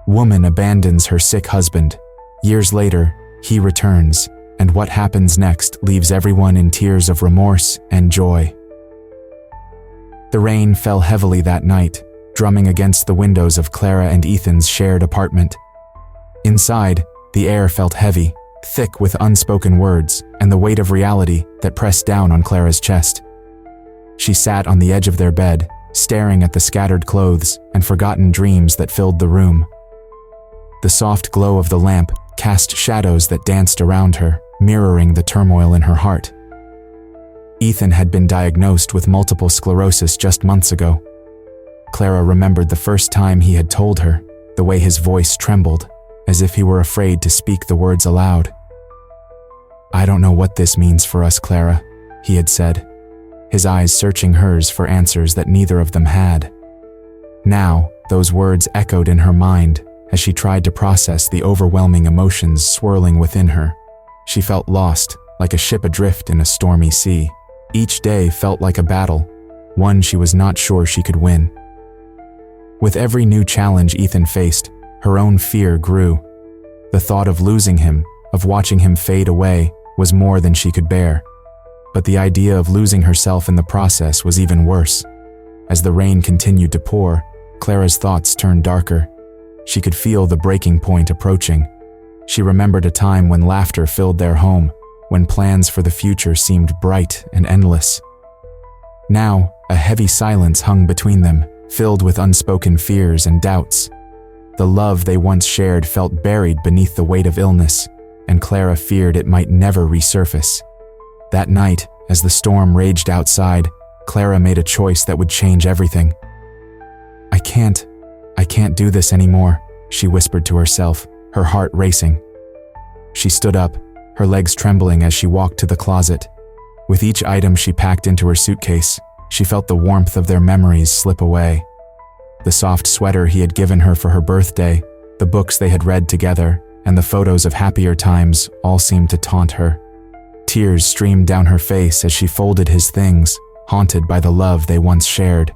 Woman abandons her sick husband. Years later, he returns, and what happens next leaves everyone in tears of remorse and joy. The rain fell heavily that night, drumming against the windows of Clara and Ethan's shared apartment. Inside, the air felt heavy, thick with unspoken words and the weight of reality that pressed down on Clara's chest. She sat on the edge of their bed, staring at the scattered clothes and forgotten dreams that filled the room. The soft glow of the lamp cast shadows that danced around her, mirroring the turmoil in her heart. Ethan had been diagnosed with multiple sclerosis just months ago. Clara remembered the first time he had told her, the way his voice trembled, as if he were afraid to speak the words aloud. "I don't know what this means for us, Clara," he had said, his eyes searching hers for answers that neither of them had. Now, those words echoed in her mind as she tried to process the overwhelming emotions swirling within her. She felt lost, like a ship adrift in a stormy sea. Each day felt like a battle, one she was not sure she could win. With every new challenge Ethan faced, her own fear grew. The thought of losing him, of watching him fade away, was more than she could bear. But the idea of losing herself in the process was even worse. As the rain continued to pour, Clara's thoughts turned darker. She could feel the breaking point approaching. She remembered a time when laughter filled their home, when plans for the future seemed bright and endless. Now, a heavy silence hung between them, filled with unspoken fears and doubts. The love they once shared felt buried beneath the weight of illness, and Clara feared it might never resurface. That night, as the storm raged outside, Clara made a choice that would change everything. I can't do this anymore," she whispered to herself, her heart racing. She stood up, her legs trembling as she walked to the closet. With each item she packed into her suitcase, she felt the warmth of their memories slip away. The soft sweater he had given her for her birthday, the books they had read together, and the photos of happier times all seemed to taunt her. Tears streamed down her face as she folded his things, haunted by the love they once shared.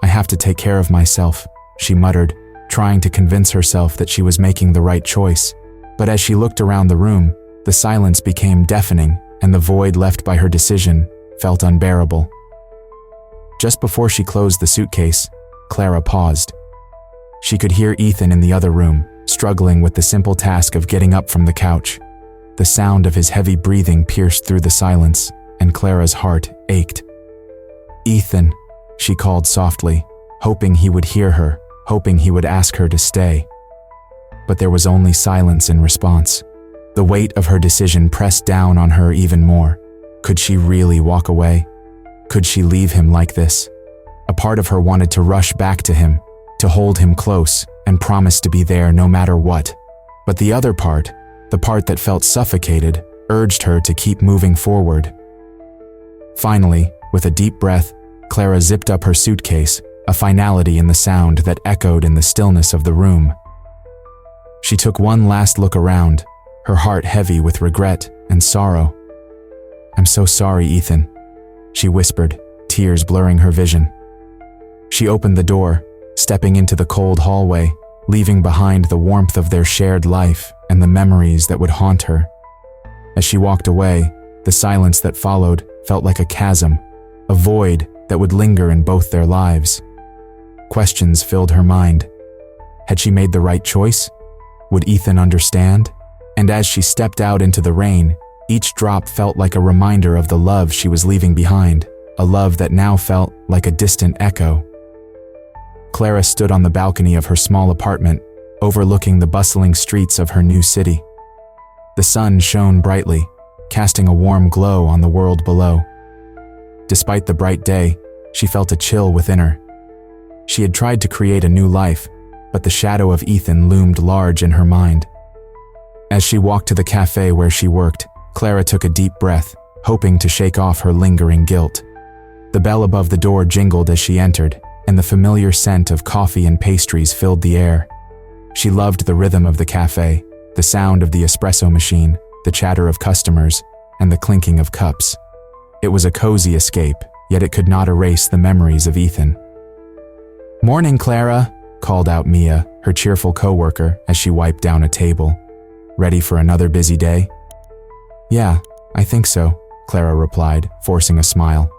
"I have to take care of myself," she muttered, trying to convince herself that she was making the right choice. But as she looked around the room, the silence became deafening, and the void left by her decision felt unbearable. Just before she closed the suitcase, Clara paused. She could hear Ethan in the other room, struggling with the simple task of getting up from the couch. The sound of his heavy breathing pierced through the silence, and Clara's heart ached. "Ethan," she called softly, hoping he would hear her, hoping he would ask her to stay. But there was only silence in response. The weight of her decision pressed down on her even more. Could she really walk away? Could she leave him like this? A part of her wanted to rush back to him, to hold him close and promise to be there no matter what. But the other part, the part that felt suffocated, urged her to keep moving forward. Finally, with a deep breath, Clara zipped up her suitcase, a finality in the sound that echoed in the stillness of the room. She took one last look around, her heart heavy with regret and sorrow. "I'm so sorry, Ethan," she whispered, tears blurring her vision. She opened the door, stepping into the cold hallway, leaving behind the warmth of their shared life and the memories that would haunt her. As she walked away, the silence that followed felt like a chasm, a void that would linger in both their lives. Questions filled her mind. Had she made the right choice? Would Ethan understand? And as she stepped out into the rain, each drop felt like a reminder of the love she was leaving behind, a love that now felt like a distant echo. Clara stood on the balcony of her small apartment, overlooking the bustling streets of her new city. The sun shone brightly, casting a warm glow on the world below. Despite the bright day, she felt a chill within her. She had tried to create a new life, but the shadow of Ethan loomed large in her mind. As she walked to the cafe where she worked, Clara took a deep breath, hoping to shake off her lingering guilt. The bell above the door jingled as she entered, and the familiar scent of coffee and pastries filled the air. She loved the rhythm of the cafe, the sound of the espresso machine, the chatter of customers, and the clinking of cups. It was a cozy escape, yet it could not erase the memories of Ethan. "Morning, Clara," called out Mia, her cheerful coworker, as she wiped down a table. Ready for another busy day? Yeah, I think so, Clara replied, forcing a smile.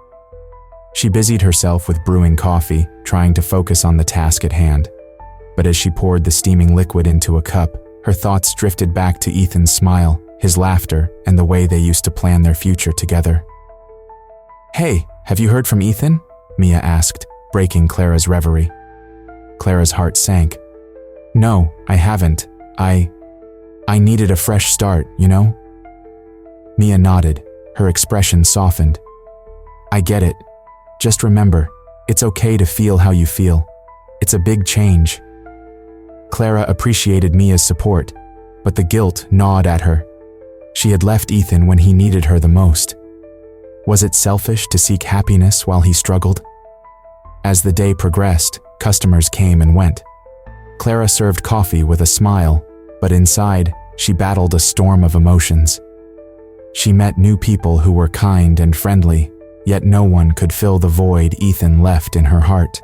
She busied herself with brewing coffee, trying to focus on the task at hand. But as she poured the steaming liquid into a cup, her thoughts drifted back to Ethan's smile, his laughter, and the way they used to plan their future together. Hey, have you heard from Ethan? Mia asked, breaking Clara's reverie. Clara's heart sank. No, I haven't. I needed a fresh start, you know? Mia nodded, her expression softened. I get it. Just remember, it's okay to feel how you feel. It's a big change. Clara appreciated Mia's support, but the guilt gnawed at her. She had left Ethan when he needed her the most. Was it selfish to seek happiness while he struggled? As the day progressed, customers came and went. Clara served coffee with a smile, but inside, she battled a storm of emotions. She met new people who were kind and friendly, yet no one could fill the void Ethan left in her heart.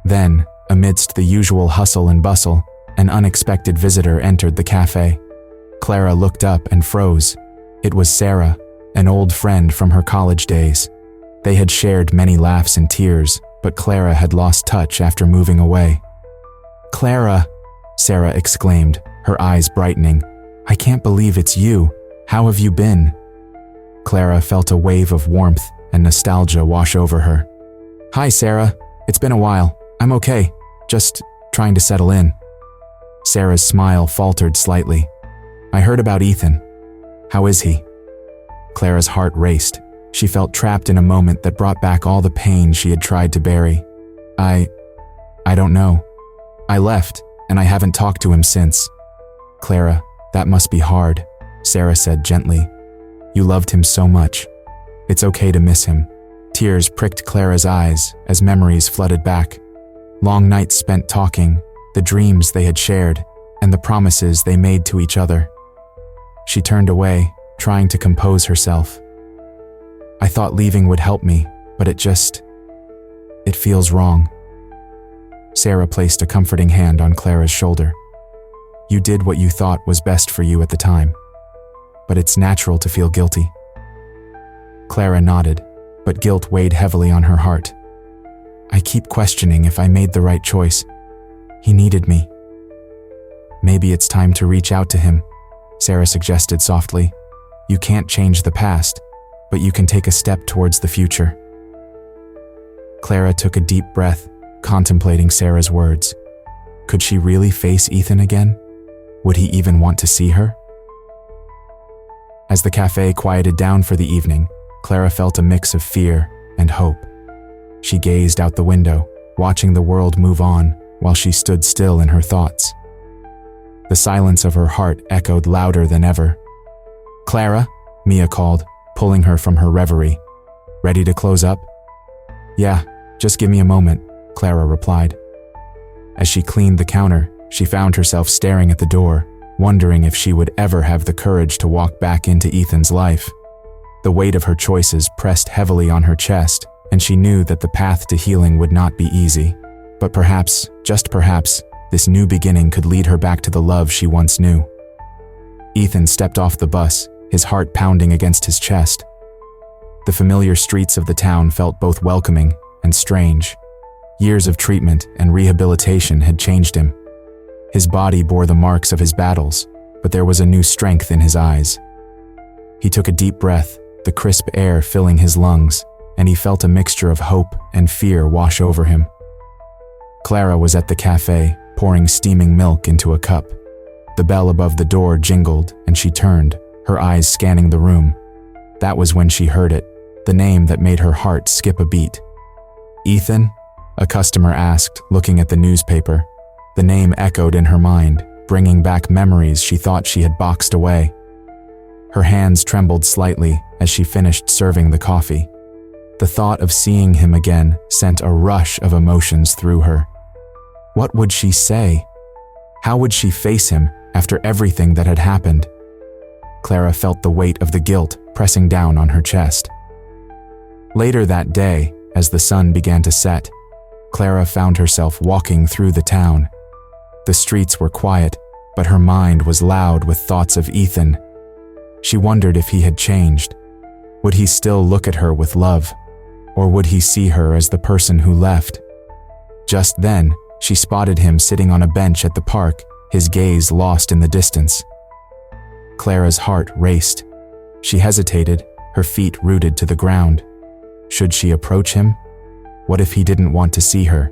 Then, amidst the usual hustle and bustle, an unexpected visitor entered the cafe. Clara looked up and froze. It was Sarah, an old friend from her college days. They had shared many laughs and tears, but Clara had lost touch after moving away. Clara, Sarah exclaimed, her eyes brightening. I can't believe it's you. How have you been? Clara felt a wave of warmth and nostalgia wash over her. Hi, Sarah. It's been a while. I'm okay. Just trying to settle in. Sarah's smile faltered slightly. I heard about Ethan. How is he? Clara's heart raced. She felt trapped in a moment that brought back all the pain she had tried to bury. I don't know. I left, and I haven't talked to him since. Clara, that must be hard, Sarah said gently. You loved him so much. It's okay to miss him. Tears pricked Clara's eyes as memories flooded back. Long nights spent talking, the dreams they had shared, and the promises they made to each other. She turned away, trying to compose herself. I thought leaving would help me, but it feels wrong. Sarah placed a comforting hand on Clara's shoulder. You did what you thought was best for you at the time, but it's natural to feel guilty. Clara nodded, but guilt weighed heavily on her heart. I keep questioning if I made the right choice. He needed me. Maybe it's time to reach out to him, Sarah suggested softly. You can't change the past, but you can take a step towards the future. Clara took a deep breath, contemplating Sarah's words. Could she really face Ethan again? Would he even want to see her? As the cafe quieted down for the evening, Clara felt a mix of fear and hope. She gazed out the window, watching the world move on while she stood still in her thoughts. The silence of her heart echoed louder than ever. Clara, Mia called, pulling her from her reverie. Ready to close up? Yeah, just give me a moment, Clara replied. As she cleaned the counter, she found herself staring at the door, wondering if she would ever have the courage to walk back into Ethan's life. The weight of her choices pressed heavily on her chest, and she knew that the path to healing would not be easy. But perhaps, just perhaps, this new beginning could lead her back to the love she once knew. Ethan stepped off the bus, his heart pounding against his chest. The familiar streets of the town felt both welcoming and strange. Years of treatment and rehabilitation had changed him. His body bore the marks of his battles, but there was a new strength in his eyes. He took a deep breath, the crisp air filling his lungs, and he felt a mixture of hope and fear wash over him. Clara was at the cafe, pouring steaming milk into a cup. The bell above the door jingled, and she turned, her eyes scanning the room. That was when she heard it, the name that made her heart skip a beat. Ethan? A customer asked, looking at the newspaper. The name echoed in her mind, bringing back memories she thought she had boxed away. Her hands trembled slightly as she finished serving the coffee. The thought of seeing him again sent a rush of emotions through her. What would she say? How would she face him after everything that had happened? Clara felt the weight of the guilt pressing down on her chest. Later that day, as the sun began to set, Clara found herself walking through the town. The streets were quiet, but her mind was loud with thoughts of Ethan. She wondered if he had changed. Would he still look at her with love? Or would he see her as the person who left? Just then, she spotted him sitting on a bench at the park, his gaze lost in the distance. Clara's heart raced. She hesitated, her feet rooted to the ground. Should she approach him? What if he didn't want to see her?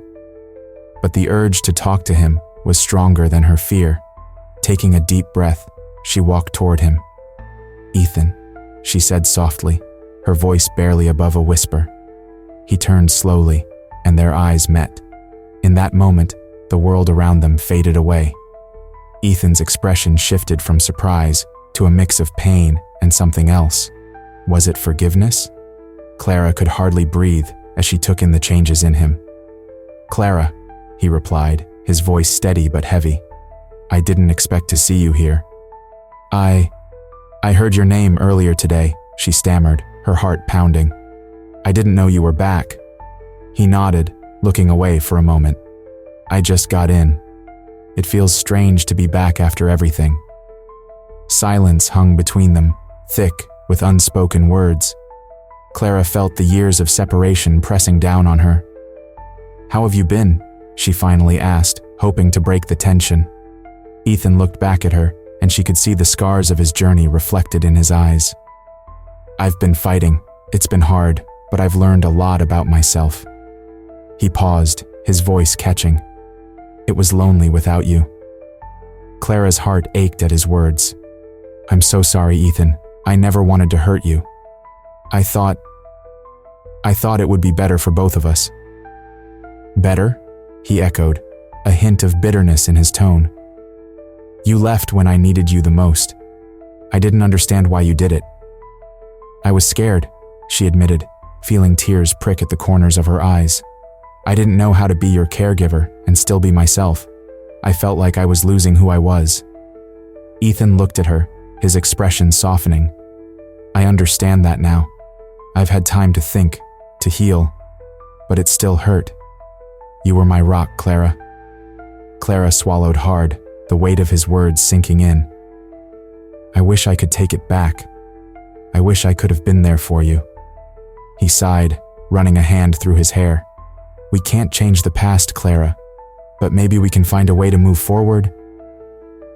But the urge to talk to him was stronger than her fear. Taking a deep breath, she walked toward him. "Ethan," she said softly, her voice barely above a whisper. He turned slowly, and their eyes met. In that moment, the world around them faded away. Ethan's expression shifted from surprise to a mix of pain and something else. Was it forgiveness? Clara could hardly breathe as she took in the changes in him. "Clara," he replied, his voice steady but heavy. "I didn't expect to see you here." I heard your name earlier today," she stammered, her heart pounding. "I didn't know you were back." He nodded, looking away for a moment. "I just got in. It feels strange to be back after everything." Silence hung between them, thick with unspoken words. Clara felt the years of separation pressing down on her. "How have you been?" she finally asked, hoping to break the tension. Ethan looked back at her, and she could see the scars of his journey reflected in his eyes. "I've been fighting. It's been hard, but I've learned a lot about myself." He paused, his voice catching. "It was lonely without you." Clara's heart ached at his words. "I'm so sorry, Ethan. I never wanted to hurt you. I thought it would be better for both of us." "Better?" he echoed, a hint of bitterness in his tone. "You left when I needed you the most. I didn't understand why you did it." "I was scared," she admitted, feeling tears prick at the corners of her eyes. "I didn't know how to be your caregiver and still be myself. I felt like I was losing who I was." Ethan looked at her, his expression softening. "I understand that now. I've had time to think, to heal, but it still hurt. You were my rock, Clara." Clara swallowed hard, the weight of his words sinking in. "I wish I could take it back. I wish I could have been there for you." He sighed, running a hand through his hair. "We can't change the past, Clara, but maybe we can find a way to move forward."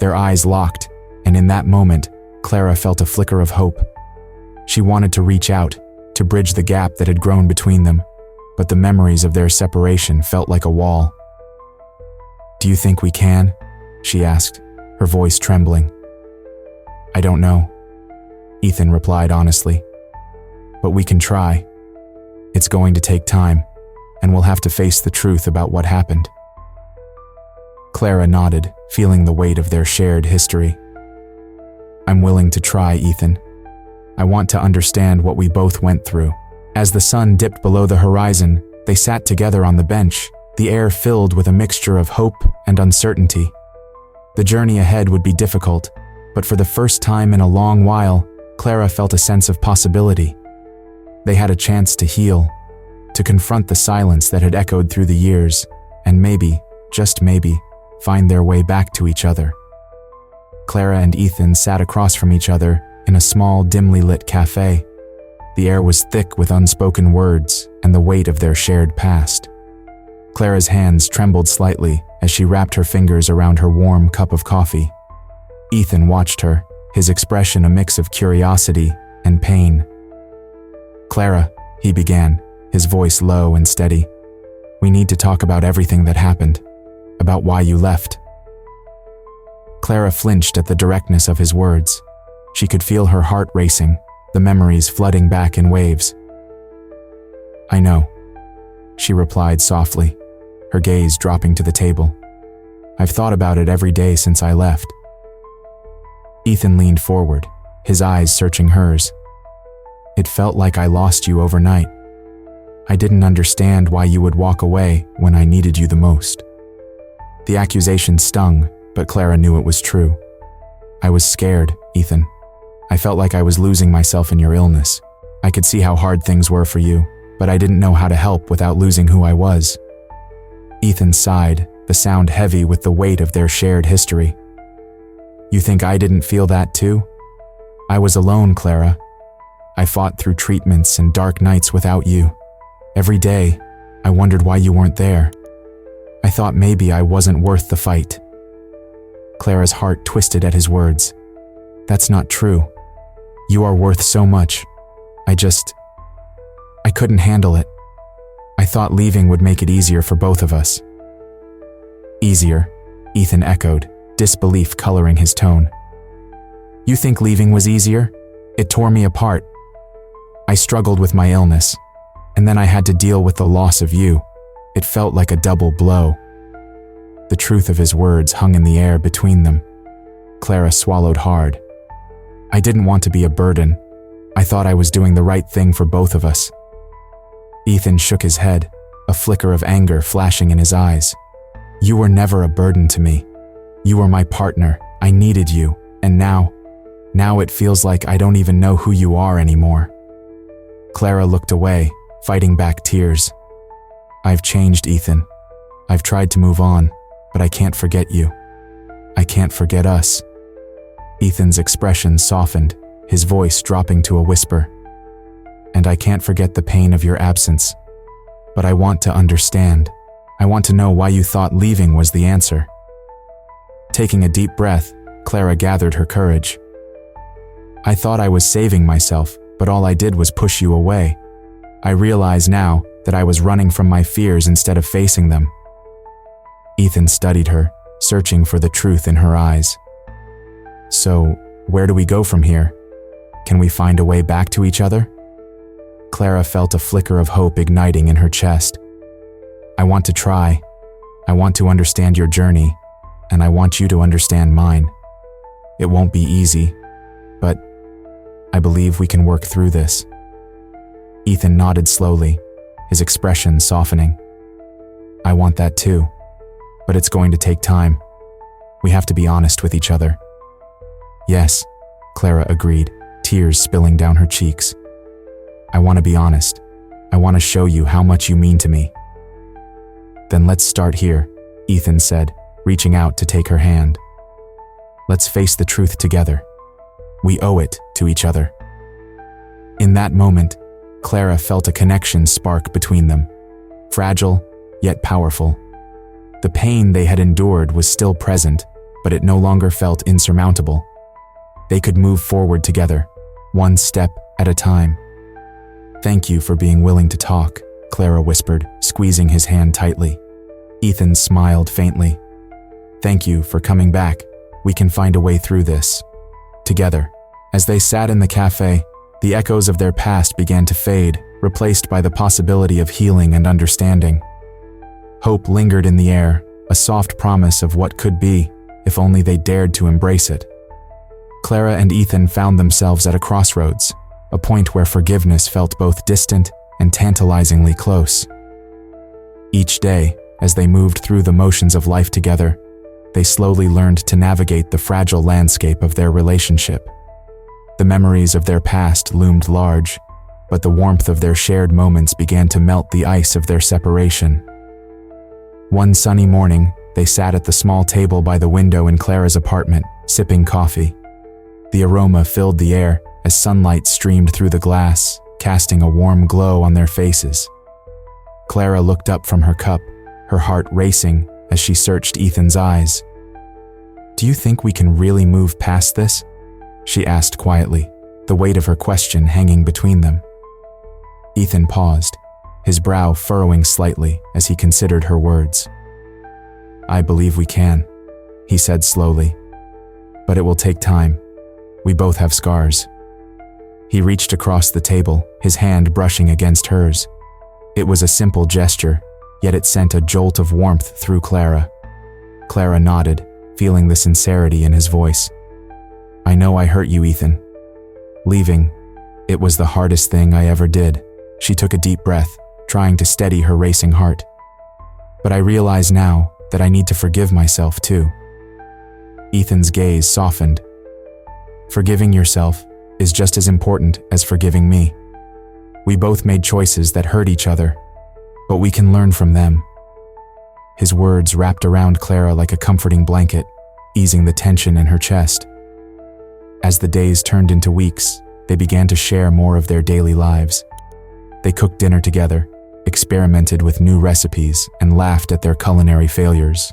Their eyes locked, and in that moment, Clara felt a flicker of hope. She wanted to reach out, to bridge the gap that had grown between them, but the memories of their separation felt like a wall. "Do you think we can?" she asked, her voice trembling. "I don't know," Ethan replied honestly. "But we can try. It's going to take time, and we'll have to face the truth about what happened." Clara nodded, feeling the weight of their shared history. "I'm willing to try, Ethan. I want to understand what we both went through." As the sun dipped below the horizon, they sat together on the bench, the air filled with a mixture of hope and uncertainty. The journey ahead would be difficult, but for the first time in a long while, Clara felt a sense of possibility. They had a chance to heal, to confront the silence that had echoed through the years, and maybe, just maybe, find their way back to each other. Clara and Ethan sat across from each other in a small, dimly lit cafe. The air was thick with unspoken words and the weight of their shared past. Clara's hands trembled slightly as she wrapped her fingers around her warm cup of coffee. Ethan watched her, his expression a mix of curiosity and pain. "Clara," he began, his voice low and steady. "We need to talk about everything that happened, about why you left." Clara flinched at the directness of his words. She could feel her heart racing, the memories flooding back in waves. "I know," she replied softly, her gaze dropping to the table. "I've thought about it every day since I left." Ethan leaned forward, his eyes searching hers. "It felt like I lost you overnight. I didn't understand why you would walk away when I needed you the most." The accusation stung, but Clara knew it was true. "I was scared, Ethan. I felt like I was losing myself in your illness. I could see how hard things were for you, but I didn't know how to help without losing who I was." Ethan sighed, the sound heavy with the weight of their shared history. You think I didn't feel that too? I was alone, Clara. I fought through treatments and dark nights without you. Every day, I wondered why you weren't there. I thought maybe I wasn't worth the fight. Clara's heart twisted at his words. That's not true. You are worth so much. I couldn't handle it. I thought leaving would make it easier for both of us. Easier, Ethan echoed, disbelief coloring his tone. You think leaving was easier? It tore me apart. I struggled with my illness, and then I had to deal with the loss of you. It felt like a double blow. The truth of his words hung in the air between them. Clara swallowed hard. I didn't want to be a burden. I thought I was doing the right thing for both of us. Ethan shook his head, a flicker of anger flashing in his eyes. You were never a burden to me. You were my partner. I needed you, and now it feels like I don't even know who you are anymore. Clara looked away, fighting back tears. I've changed, Ethan. I've tried to move on, but I can't forget you. I can't forget us. Ethan's expression softened, his voice dropping to a whisper. And I can't forget the pain of your absence. But I want to understand. I want to know why you thought leaving was the answer. Taking a deep breath, Clara gathered her courage. I thought I was saving myself, but all I did was push you away. I realize now that I was running from my fears instead of facing them. Ethan studied her, searching for the truth in her eyes. So, where do we go from here? Can we find a way back to each other? Clara felt a flicker of hope igniting in her chest. I want to try. I want to understand your journey, and I want you to understand mine. It won't be easy, but I believe we can work through this. Ethan nodded slowly, his expression softening. I want that too, but it's going to take time. We have to be honest with each other. Yes, Clara agreed, tears spilling down her cheeks. I want to be honest. I want to show you how much you mean to me. Then let's start here, Ethan said, reaching out to take her hand. Let's face the truth together. We owe it to each other. In that moment, Clara felt a connection spark between them, fragile yet powerful. The pain they had endured was still present, but it no longer felt insurmountable. They could move forward together, one step at a time. Thank you for being willing to talk, Clara whispered, squeezing his hand tightly. Ethan smiled faintly. Thank you for coming back. We can find a way through this. Together. As they sat in the cafe, the echoes of their past began to fade, replaced by the possibility of healing and understanding. Hope lingered in the air, a soft promise of what could be, if only they dared to embrace it. Clara and Ethan found themselves at a crossroads, a point where forgiveness felt both distant and tantalizingly close. Each day, as they moved through the motions of life together, they slowly learned to navigate the fragile landscape of their relationship. The memories of their past loomed large, but the warmth of their shared moments began to melt the ice of their separation. One sunny morning, they sat at the small table by the window in Clara's apartment, sipping coffee. The aroma filled the air as sunlight streamed through the glass, casting a warm glow on their faces. Clara looked up from her cup, her heart racing as she searched Ethan's eyes. Do you think we can really move past this? She asked quietly, the weight of her question hanging between them. Ethan paused, his brow furrowing slightly as he considered her words. I believe we can, he said slowly. But it will take time. We both have scars. He reached across the table, his hand brushing against hers. It was a simple gesture, yet it sent a jolt of warmth through Clara. Clara nodded, feeling the sincerity in his voice. I know I hurt you, Ethan. Leaving, it was the hardest thing I ever did. She took a deep breath, trying to steady her racing heart. But I realize now that I need to forgive myself too. Ethan's gaze softened. Forgiving yourself is just as important as forgiving me. We both made choices that hurt each other, but we can learn from them. his words wrapped around Clara like a comforting blanket, easing the tension in her chest. As the days turned into weeks, they began to share more of their daily lives. They cooked dinner together, experimented with new recipes, and laughed at their culinary failures.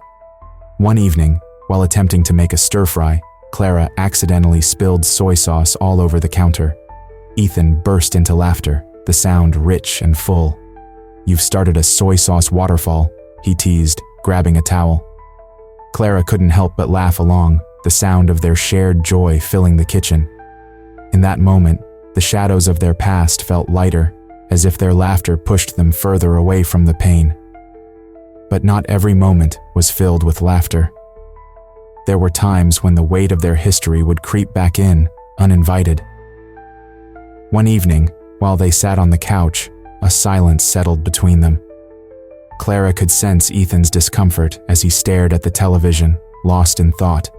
One evening, while attempting to make a stir-fry, Clara accidentally spilled soy sauce all over the counter. Ethan burst into laughter, the sound rich and full. "You've started a soy sauce waterfall," he teased, grabbing a towel. Clara couldn't help but laugh along, the sound of their shared joy filling the kitchen. In that moment, the shadows of their past felt lighter, as if their laughter pushed them further away from the pain. But not every moment was filled with laughter. There were times when the weight of their history would creep back in, uninvited. One evening, while they sat on the couch, a silence settled between them. Clara could sense Ethan's discomfort as he stared at the television, lost in thought.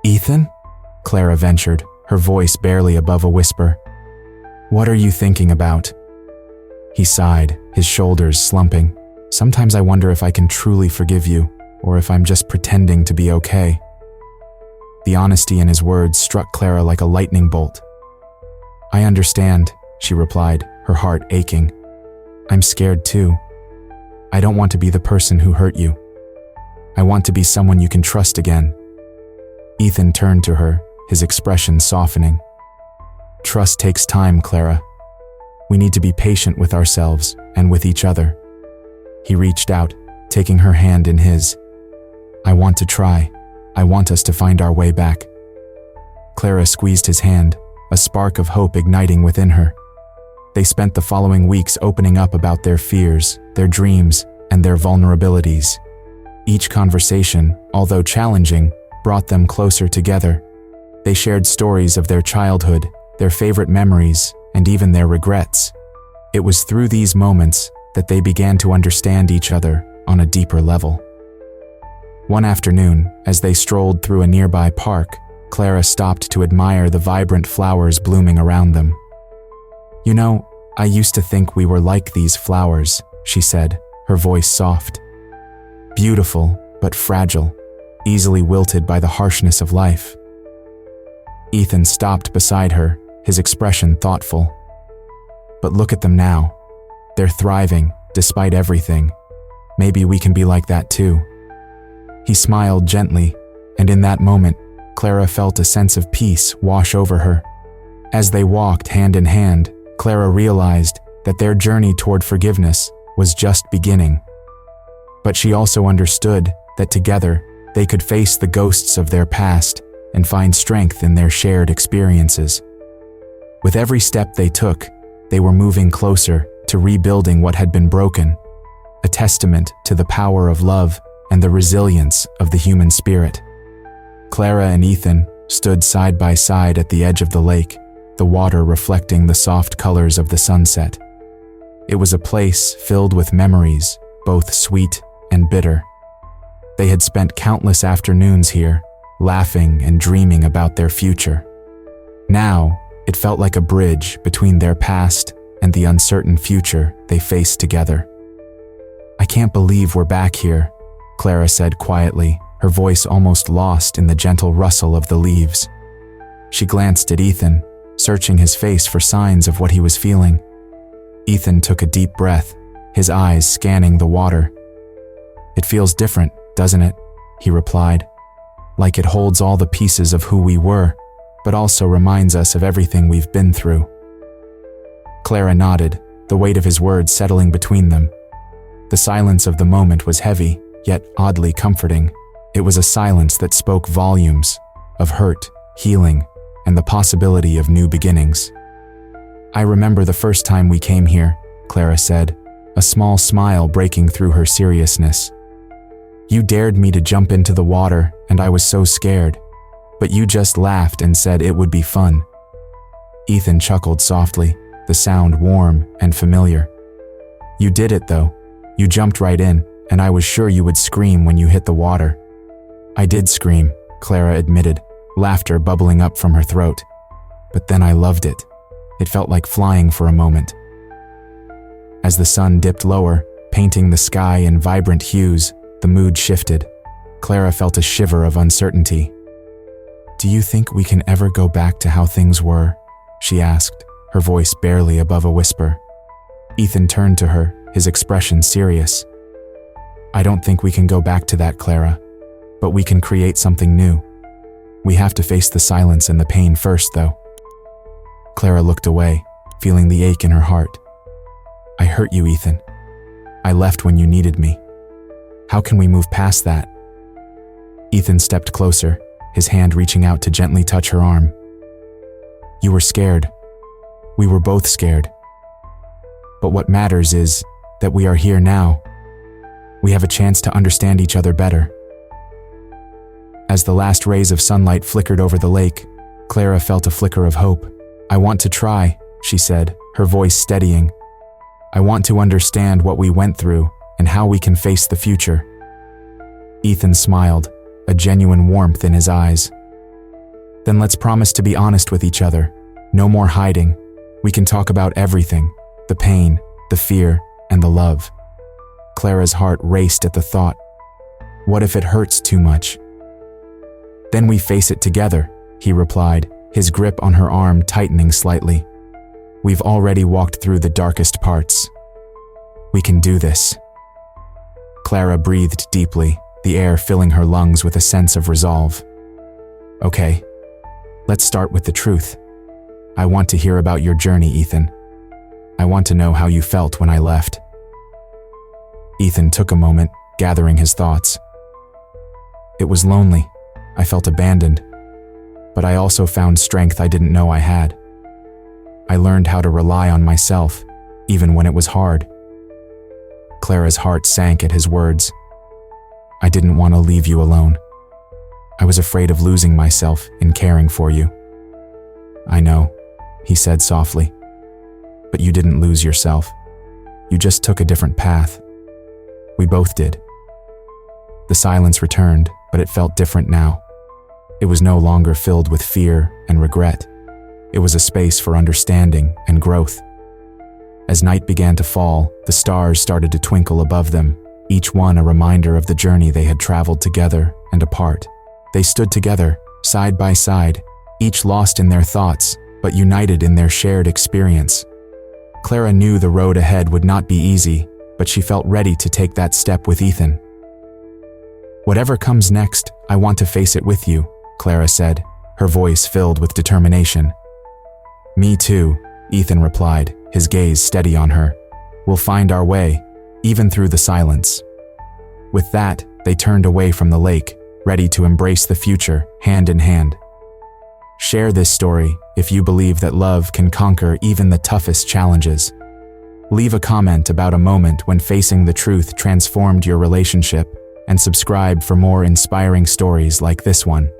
"Ethan?" Clara ventured, her voice barely above a whisper. "What are you thinking about?" He sighed, his shoulders slumping. "Sometimes I wonder if I can truly forgive you, or if I'm just pretending to be okay." The honesty in his words struck Clara like a lightning bolt. "I understand," she replied, her heart aching. "I'm scared too. I don't want to be the person who hurt you. I want to be someone you can trust again." Ethan turned to her, his expression softening. "Trust takes time, Clara. We need to be patient with ourselves and with each other." He reached out, taking her hand in his. "I want to try. I want us to find our way back." Clara squeezed his hand, a spark of hope igniting within her. They spent the following weeks opening up about their fears, their dreams, and their vulnerabilities. Each conversation, although challenging, brought them closer together. They shared stories of their childhood, their favorite memories, and even their regrets. It was through these moments that they began to understand each other on a deeper level. One afternoon, as they strolled through a nearby park, Clara stopped to admire the vibrant flowers blooming around them. "You know, I used to think we were like these flowers," she said, her voice soft. "Beautiful, but fragile, easily wilted by the harshness of life." Ethan stopped beside her, his expression thoughtful. "But look at them now. They're thriving, despite everything. Maybe we can be like that too." He smiled gently, and in that moment, Clara felt a sense of peace wash over her. As they walked hand in hand, Clara realized that their journey toward forgiveness was just beginning. But she also understood that together, they could face the ghosts of their past and find strength in their shared experiences. With every step they took, they were moving closer to rebuilding what had been broken, a testament to the power of love and the resilience of the human spirit. Clara and Ethan stood side by side at the edge of the lake, the water reflecting the soft colors of the sunset. It was a place filled with memories, both sweet and bitter. They had spent countless afternoons here, laughing and dreaming about their future. Now, it felt like a bridge between their past and the uncertain future they faced together. "I can't believe we're back here," Clara said quietly, her voice almost lost in the gentle rustle of the leaves. She glanced at Ethan, searching his face for signs of what he was feeling. Ethan took a deep breath, his eyes scanning the water. "It feels different, doesn't it?" he replied. "Like it holds all the pieces of who we were, but also reminds us of everything we've been through." Clara nodded, the weight of his words settling between them. The silence of the moment was heavy, yet oddly comforting. It was a silence that spoke volumes of hurt, healing, and the possibility of new beginnings. "I remember the first time we came here," Clara said, a small smile breaking through her seriousness. "You dared me to jump into the water, and I was so scared, but you just laughed and said it would be fun." Ethan chuckled softly, the sound warm and familiar. "You did it though. You jumped right in, and I was sure you would scream when you hit the water." "I did scream," Clara admitted, laughter bubbling up from her throat. "But then I loved it. It felt like flying for a moment." As the sun dipped lower, painting the sky in vibrant hues, The mood shifted. Clara felt a shiver of uncertainty. "Do you think we can ever go back to how things were?" she asked, her voice barely above a whisper. Ethan turned to her, his expression serious. "I don't think we can go back to that, Clara, but we can create something new. We have to face the silence and the pain first, though." Clara looked away, feeling the ache in her heart. "I hurt you, Ethan. I left when you needed me. How can we move past that?" Ethan stepped closer, his hand reaching out to gently touch her arm. "You were scared. We were both scared. But what matters is that we are here now. We have a chance to understand each other better." As the last rays of sunlight flickered over the lake, Clara felt a flicker of hope. "I want to try," she said, her voice steadying. "I want to understand what we went through and how we can face the future." Ethan smiled, a genuine warmth in his eyes. "Then let's promise to be honest with each other. No more hiding. We can talk about everything, the pain, the fear, and the love." Clara's heart raced at the thought. What if it hurts too much? "Then we face it together," he replied, his grip on her arm tightening slightly. "We've already walked through the darkest parts. We can do this." Clara breathed deeply, the air filling her lungs with a sense of resolve. "Okay, let's start with the truth. I want to hear about your journey, Ethan. I want to know how you felt when I left." Ethan took a moment, gathering his thoughts. "It was lonely. I felt abandoned. But I also found strength I didn't know I had. I learned how to rely on myself, even when it was hard." Clara's heart sank at his words. "I didn't want to leave you alone. I was afraid of losing myself in caring for you." "I know," he said softly. "But you didn't lose yourself. You just took a different path. We both did." The silence returned, but it felt different now. It was no longer filled with fear and regret. It was a space for understanding and growth. As night began to fall, the stars started to twinkle above them, each one a reminder of the journey they had traveled together and apart. They stood together, side by side, each lost in their thoughts, but united in their shared experience. Clara knew the road ahead would not be easy, but she felt ready to take that step with Ethan. "Whatever comes next, I want to face it with you," Clara said, her voice filled with determination. "Me too," Ethan replied, his gaze steady on her. "We'll find our way, even through the silence." With that, they turned away from the lake, ready to embrace the future, hand in hand. Share this story if you believe that love can conquer even the toughest challenges. Leave a comment about a moment when facing the truth transformed your relationship, and subscribe for more inspiring stories like this one.